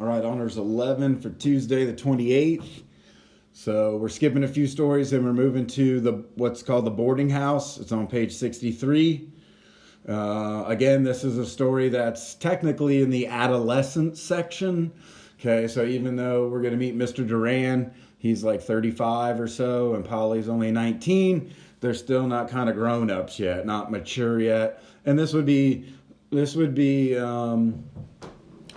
All right, honors 11 for Tuesday the 28th. So we're skipping a few stories and we're moving to the what's called the boarding house. It's on page 63. Again, this is a story that's technically in the adolescent section. Okay, so even though we're going to meet Mr. Duran, he's like 35 or so, and Polly's only 19. They're still not kind of grown ups yet, not mature yet, and this would be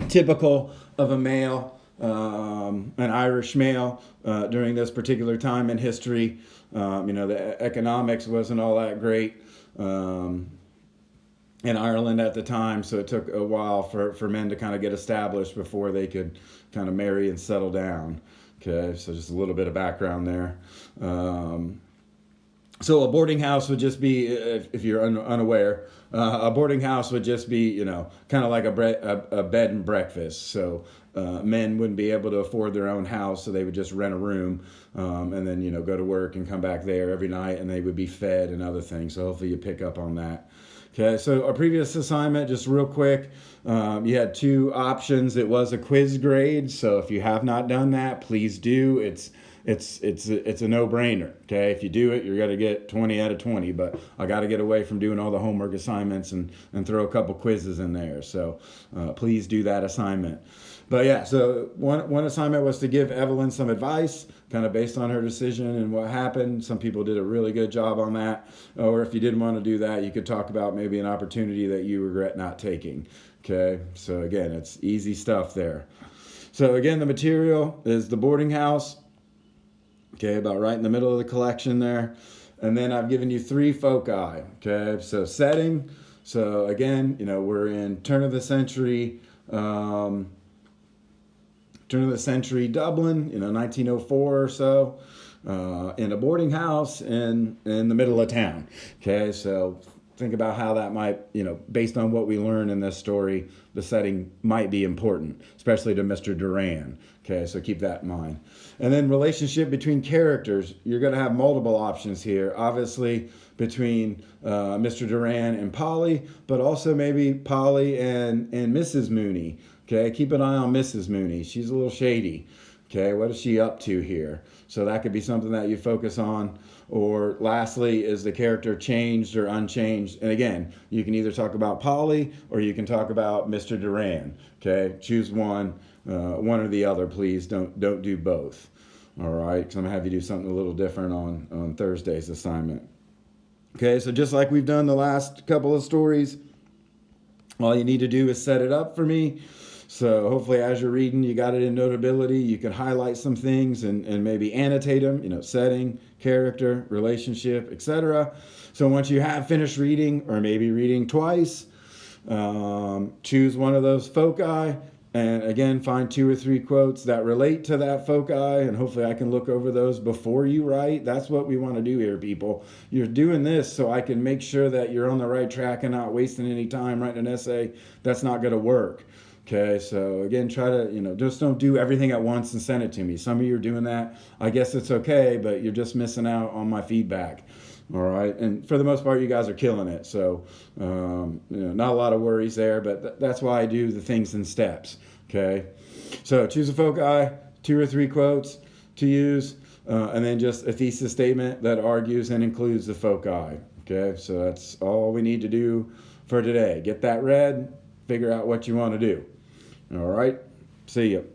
typical of a male, an Irish male, during this particular time in history. The economics wasn't all that great in Ireland at the time, so it took a while for men to kind of get established before they could kind of marry and settle down. Okay, so just a little bit of background there. So a boarding house would just be, if you're unaware, a boarding house would just be, kind of like a bed and breakfast. So men wouldn't be able to afford their own house, so they would just rent a room and then, go to work and come back there every night, and they would be fed and other things. So hopefully you pick up on that. Okay, so our previous assignment, just real quick, you had two options. It was a quiz grade, so if you have not done that, please do. It's a no-brainer. Okay, if you do it, you're gonna get 20 out of 20. But I got to get away from doing all the homework assignments and throw a couple quizzes in there. So please do that assignment. But yeah, so one assignment was to give Evelyn some advice, kind of based on her decision and what happened. Some people did a really good job on that. Or if you didn't want to do that, you could talk about maybe an opportunity that you regret not taking. Okay, so again, it's easy stuff there. So again, the material is the boarding house. Okay, about right in the middle of the collection there. And then I've given you three foci. Okay, so setting. So again, we're in turn of the century Dublin, 1904 or so, in a boarding house in the middle of town. Okay, so think about how that might, based on what we learn in this story, the setting might be important, especially to Mr. Duran. Okay, so keep that in mind. And then relationship between characters. You're going to have multiple options here. Obviously, between Mr. Duran and Polly, but also maybe Polly and Mrs. Mooney. Okay, keep an eye on Mrs. Mooney. She's a little shady. Okay, what is she up to here? So that could be something that you focus on. Or lastly, is the character changed or unchanged? And again, you can either talk about Polly or you can talk about Mr. Duran. Okay, choose one or the other, please. Don't do both. All right, because I'm gonna have you do something a little different on Thursday's assignment. Okay, so just like we've done the last couple of stories, all you need to do is set it up for me. So hopefully as you're reading, you got it in Notability. You can highlight some things and maybe annotate them, setting, character, relationship, etc. So once you have finished reading, or maybe reading twice, choose one of those foci. And again, find 2 or 3 quotes that relate to that foci, and hopefully I can look over those before you write. That's what we want to do here, people. You're doing this so I can make sure that you're on the right track and not wasting any time writing an essay that's not going to work. Okay, so again, try to, just don't do everything at once and send it to me. Some of you are doing that. I guess it's okay, but you're just missing out on my feedback. All right, and for the most part, you guys are killing it. So, not a lot of worries there, but that's why I do the things in steps. Okay, so choose a foci, 2 or 3 quotes to use, and then just a thesis statement that argues and includes the foci. Okay, so that's all we need to do for today. Get that read, figure out what you want to do. All right, see you.